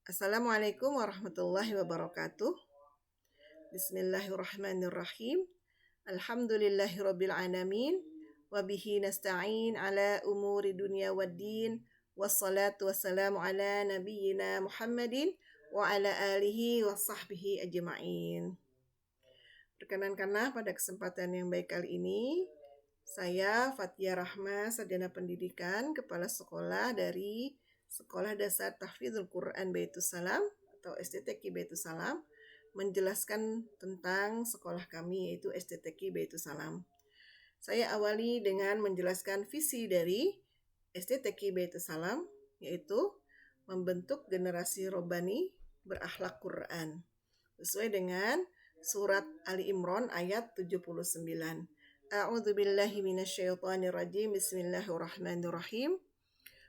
Assalamualaikum warahmatullahi wabarakatuh. Bismillahirrahmanirrahim. Alhamdulillahirabbil alamin. Wabihi nasta'in ala umuri dunya waddin. Wassalatu wassalamu ala nabiyyina Muhammadin wa ala alihi wa sahbihi ajma'in. Perkenankanlah pada kesempatan yang baik kali ini, saya Fathia Rahma, Sarjana Pendidikan, Kepala Sekolah dari Sekolah Dasar Tahfidzul Quran Baitus Salam atau STTQ Baitus Salam, menjelaskan tentang sekolah kami yaitu STTQ Baitus Salam. Saya awali dengan menjelaskan visi dari STTQ Baitus Salam, yaitu membentuk generasi robbani berakhlak Quran sesuai dengan surat Ali Imran ayat 79. A'udzu billahi minasyaitonir rajim. Bismillahirrahmanirrahim.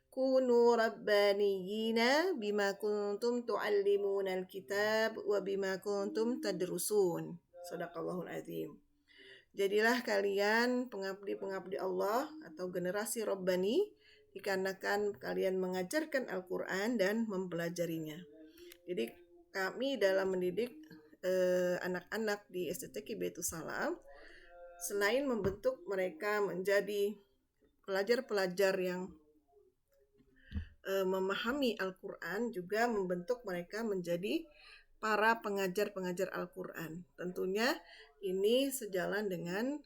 Kunu rabbaniyina bima kuntum tu'allimunal kitab wa bima kuntum tadrusun. Shadaqallahul azim. Jadilah kalian pengabdi-pengabdi Allah atau generasi Rabbani dikarenakan kalian mengajarkan Al-Quran dan mempelajarinya. Jadi kami dalam mendidik anak-anak di STTQ Baitus Salam, selain membentuk mereka menjadi pelajar-pelajar yang memahami Al-Quran, juga membentuk mereka menjadi para pengajar-pengajar Al-Quran. Tentunya ini sejalan dengan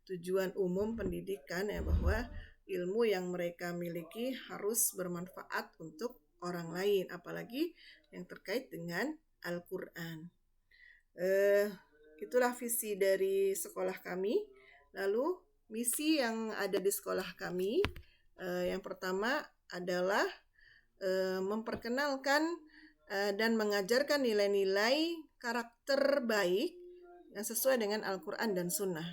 tujuan umum pendidikan, ya, bahwa ilmu yang mereka miliki harus bermanfaat untuk orang lain, apalagi yang terkait dengan Al-Quran. Itulah visi dari sekolah kami. Lalu misi yang ada di sekolah kami, yang pertama adalah memperkenalkan dan mengajarkan nilai-nilai karakter baik yang sesuai dengan Al-Quran dan Sunnah.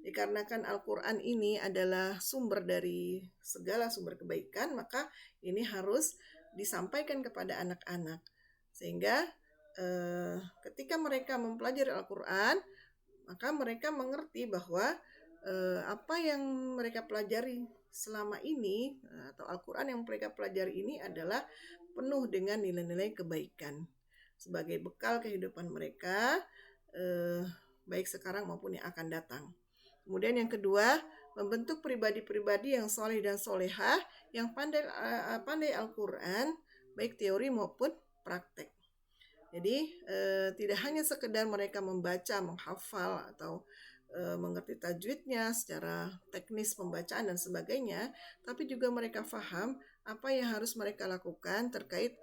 Dikarenakan Al-Quran ini adalah sumber dari segala sumber kebaikan, maka ini harus disampaikan kepada anak-anak. Sehingga ketika mereka mempelajari Al-Quran, maka mereka mengerti bahwa apa yang mereka pelajari selama ini atau Al-Quran yang mereka pelajari ini adalah penuh dengan nilai-nilai kebaikan sebagai bekal kehidupan mereka, baik sekarang maupun yang akan datang. Kemudian yang kedua, membentuk pribadi-pribadi yang soleh dan solehah, yang pandai Al-Quran, baik teori maupun praktek. Jadi tidak hanya sekedar mereka membaca, menghafal, atau mengerti tajwidnya secara teknis pembacaan dan sebagainya, tapi juga mereka paham apa yang harus mereka lakukan terkait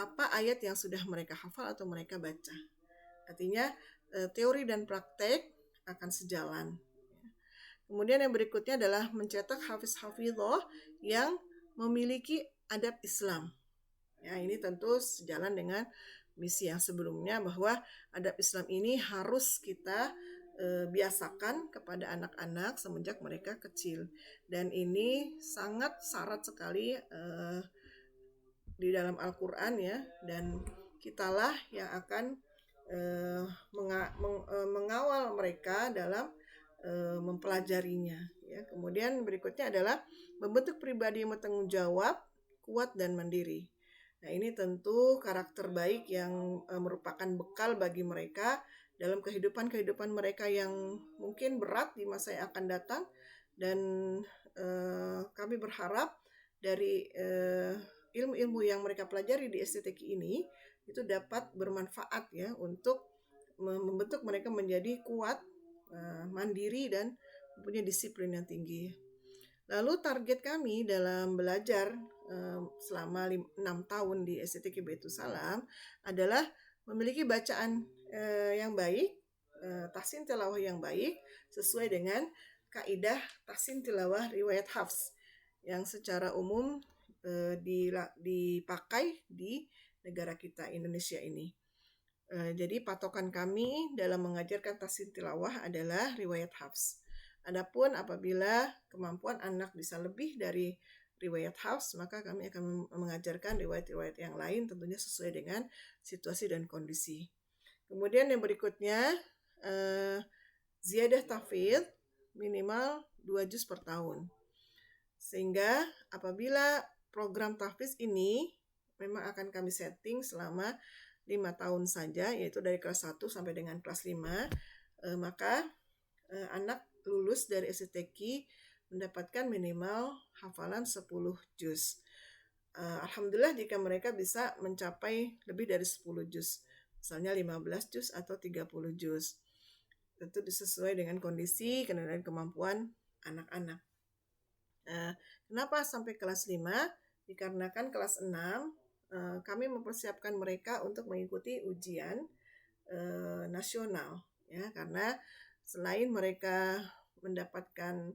apa ayat yang sudah mereka hafal atau mereka baca. Artinya teori dan praktek akan sejalan. Kemudian yang berikutnya adalah mencetak hafiz-hafizah yang memiliki adab Islam. Ya, ini tentu sejalan dengan misi yang sebelumnya, bahwa adab Islam ini harus kita biasakan kepada anak-anak semenjak mereka kecil, dan ini sangat syarat sekali di dalam Al-Quran, ya, dan kitalah yang akan mengawal mereka dalam mempelajarinya, ya. Kemudian berikutnya adalah membentuk pribadi yang bertanggung jawab, kuat dan mandiri. Nah, ini tentu karakter baik yang merupakan bekal bagi mereka dalam kehidupan mereka yang mungkin berat di masa yang akan datang, dan kami berharap dari ilmu-ilmu yang mereka pelajari di STTQ ini itu dapat bermanfaat, ya, untuk membentuk mereka menjadi kuat, mandiri, dan punya disiplin yang tinggi. Lalu target kami dalam belajar selama 6 tahun di STTQ Baitus Salam adalah memiliki bacaan yang baik, tahsin tilawah yang baik sesuai dengan kaidah tahsin tilawah riwayat Hafs yang secara umum dipakai di negara kita Indonesia ini. Jadi patokan kami dalam mengajarkan tahsin tilawah adalah riwayat Hafs. Adapun apabila kemampuan anak bisa lebih dari riwayat Hafs, maka kami akan mengajarkan riwayat-riwayat yang lain, tentunya sesuai dengan situasi dan kondisi. Kemudian yang berikutnya, ziyadah tahfidz minimal 2 juz per tahun. Sehingga apabila program tahfidz ini memang akan kami setting selama 5 tahun saja, yaitu dari kelas 1 sampai dengan kelas 5. Maka anak lulus dari STQ mendapatkan minimal hafalan 10 juz. Alhamdulillah jika mereka bisa mencapai lebih dari 10 juz, misalnya 15 juz atau 30 juz. Tentu sesuai dengan kondisi dan kemampuan anak-anak. Kenapa sampai kelas 5? Dikarenakan kelas 6 kami mempersiapkan mereka untuk mengikuti ujian nasional, ya, karena selain mereka mendapatkan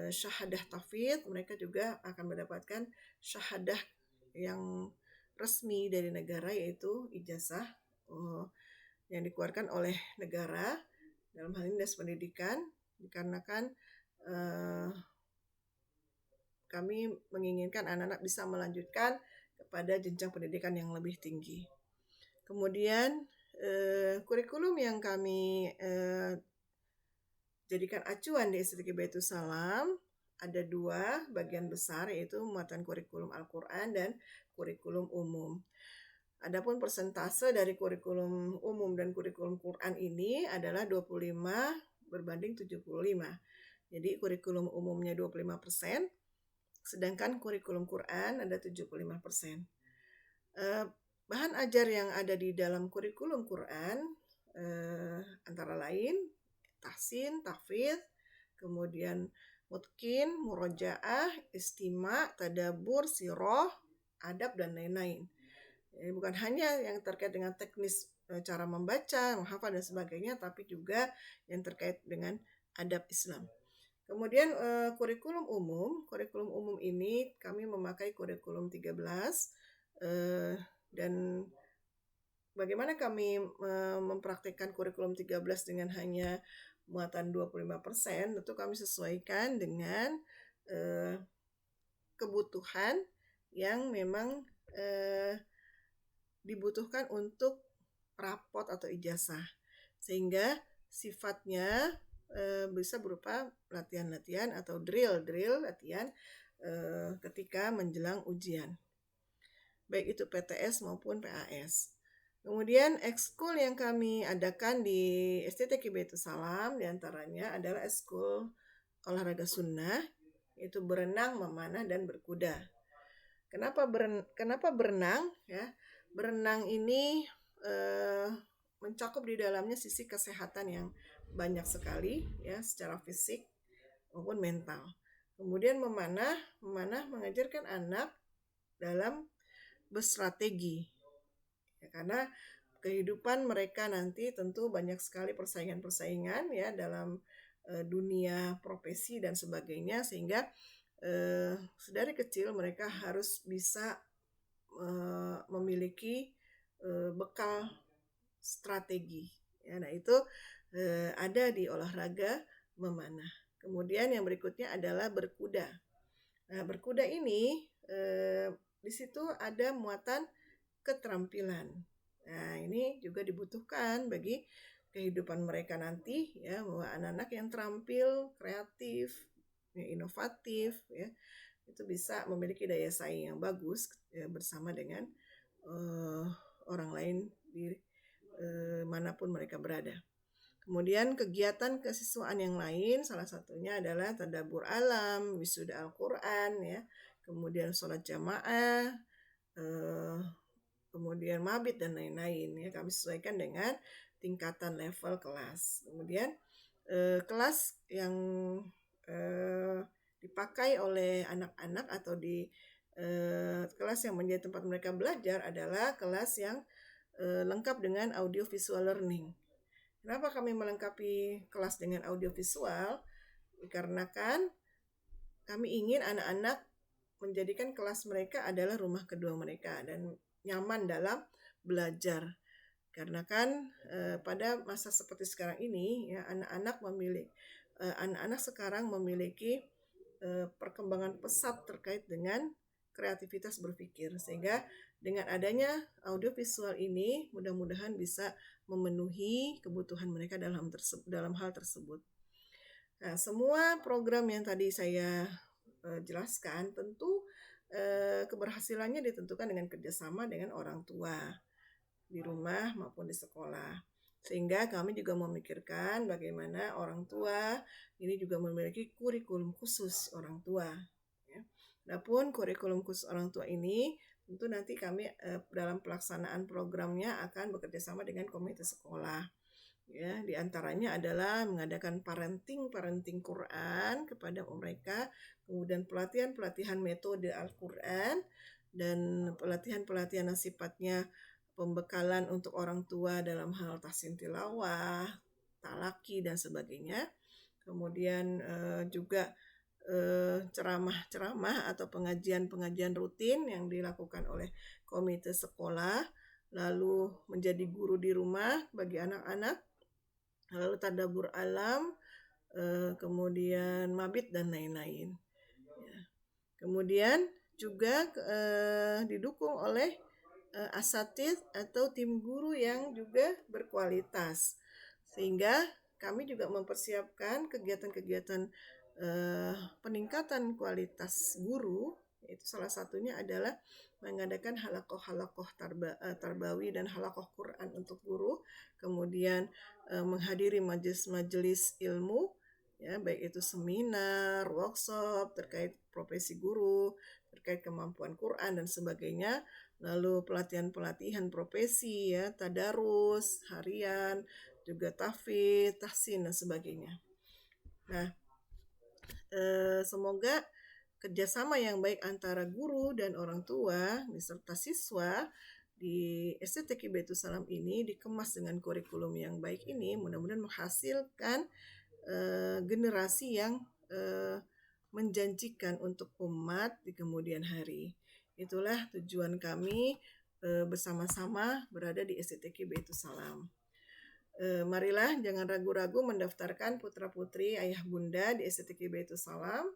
syahadah tahfidz, mereka juga akan mendapatkan syahadah yang resmi dari negara, yaitu ijazah yang dikeluarkan oleh negara, dalam hal ini Dinas Pendidikan, dikarenakan kami menginginkan anak-anak bisa melanjutkan kepada jenjang pendidikan yang lebih tinggi. Kemudian kurikulum yang kami jadikan acuan di STQ Baitul Salam ada 2 bagian besar, yaitu muatan kurikulum Al-Quran dan kurikulum umum. Adapun persentase dari kurikulum umum dan kurikulum Quran ini adalah 25 berbanding 75. Jadi kurikulum umumnya 25%, sedangkan kurikulum Quran ada 75%. Bahan ajar yang ada di dalam kurikulum Quran antara lain tahsin, tahfidz, kemudian mutqin, murojaah, istima', tadabbur, sirah, adab, dan lain-lain. Bukan hanya yang terkait dengan teknis cara membaca, menghafal, dan sebagainya, tapi juga yang terkait dengan adab Islam. Kemudian kurikulum umum ini kami memakai kurikulum 13, dan bagaimana kami mempraktikkan kurikulum 13 dengan hanya muatan 25%, tentu kami sesuaikan dengan kebutuhan yang memang dibutuhkan untuk rapot atau ijazah, sehingga sifatnya bisa berupa latihan-latihan atau drill latihan ketika menjelang ujian, baik itu PTS maupun PAS. Kemudian ekskul yang kami adakan di STQ Baitul Salam diantaranya adalah ekskul olahraga sunnah, yaitu berenang, memanah, dan berkuda. Kenapa berenang? Ya, berenang ini mencakup di dalamnya sisi kesehatan yang banyak sekali, ya, secara fisik maupun mental. Kemudian memanah mengajarkan anak dalam berstrategi, ya, karena kehidupan mereka nanti tentu banyak sekali persaingan-persaingan, ya, dalam dunia profesi dan sebagainya, sehingga sedari kecil mereka harus bisa memiliki bekal strategi, ya. Nah, itu ada di olahraga memanah. Kemudian yang berikutnya adalah berkuda. Nah, berkuda ini di situ ada muatan keterampilan. Nah, ini juga dibutuhkan bagi kehidupan mereka nanti, ya, bahwa anak-anak yang terampil, kreatif, ya, inovatif, ya, itu bisa memiliki daya saing yang bagus, ya, bersama dengan orang lain di manapun mereka berada. Kemudian kegiatan kesiswaan yang lain, salah satunya adalah tadabbur alam, wisuda Al-Quran, ya, kemudian sholat jamaah, kemudian mabit, dan lain-lain, ya. Kami sesuaikan dengan tingkatan level kelas. Kemudian kelas yang dipakai oleh anak-anak atau di kelas yang menjadi tempat mereka belajar adalah kelas yang lengkap dengan audio visual learning. Kenapa kami melengkapi kelas dengan audio visual? Dikarenakan kami ingin anak-anak menjadikan kelas mereka adalah rumah kedua mereka dan nyaman dalam belajar. Karena kan pada masa seperti sekarang ini, ya, anak-anak sekarang memiliki perkembangan pesat terkait dengan kreativitas berpikir, sehingga dengan adanya audiovisual ini mudah-mudahan bisa memenuhi kebutuhan mereka dalam hal tersebut. Nah, semua program yang tadi saya jelaskan tentu keberhasilannya ditentukan dengan kerjasama dengan orang tua di rumah maupun di sekolah. Sehingga kami juga memikirkan bagaimana orang tua ini juga memiliki kurikulum khusus orang tua. Ya. Adapun kurikulum khusus orang tua ini tentu nanti kami dalam pelaksanaan programnya akan bekerja sama dengan komite sekolah. Ya, di antaranya adalah mengadakan parenting Quran kepada mereka, kemudian pelatihan metode Al-Quran, dan pelatihan yang sifatnya pembekalan untuk orang tua dalam hal tahsin tilawah, talaki, dan sebagainya. Kemudian juga ceramah-ceramah atau pengajian-pengajian rutin yang dilakukan oleh komite sekolah, lalu menjadi guru di rumah bagi anak-anak, lalu tadabbur alam, kemudian mabit dan lain-lain. Ya. Kemudian juga didukung oleh asatidz atau tim guru yang juga berkualitas, sehingga kami juga mempersiapkan kegiatan-kegiatan peningkatan kualitas guru, yaitu salah satunya adalah mengadakan halakoh tarbawi dan halakoh Quran untuk guru, kemudian menghadiri majelis-majelis ilmu, ya, baik itu seminar, workshop terkait profesi guru, terkait kemampuan Quran dan sebagainya, lalu pelatihan-pelatihan profesi, ya, tadarus harian, juga tahfidz, tahsin dan sebagainya. Nah, semoga kerjasama yang baik antara guru dan orang tua beserta siswa di STTQ Baitul Salam ini dikemas dengan kurikulum yang baik ini, mudah-mudahan menghasilkan generasi yang menjanjikan untuk umat di kemudian hari. Itulah tujuan kami bersama-sama berada di STTQ Baitul Salam. Marilah jangan ragu-ragu mendaftarkan putra-putri ayah bunda di STTQ Baitul Salam.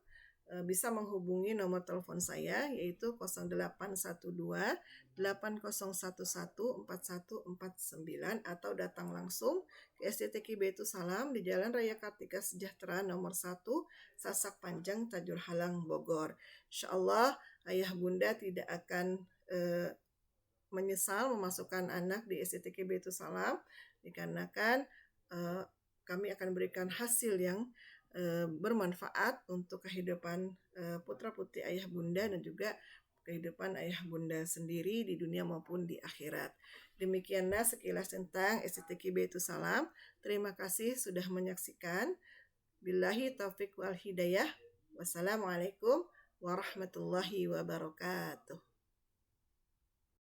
Bisa menghubungi nomor telepon saya, yaitu 0812 8011 4149, atau datang langsung ke STTQ Baitul Salam di Jalan Raya Kartika Sejahtera nomor 1, Sasak Panjang, Tajur Halang, Bogor. Insyaallah ayah bunda tidak akan menyesal memasukkan anak di STTQ Baitul Salam, dikarenakan kami akan berikan hasil yang bermanfaat untuk kehidupan putra-putri ayah bunda dan juga kehidupan ayah bunda sendiri di dunia maupun di akhirat. Demikianlah sekilas tentang STTQ Baitul Salam. Terima kasih sudah menyaksikan. Billahi taufiq wal hidayah. Wassalamualaikum warahmatullahi wabarakatuh.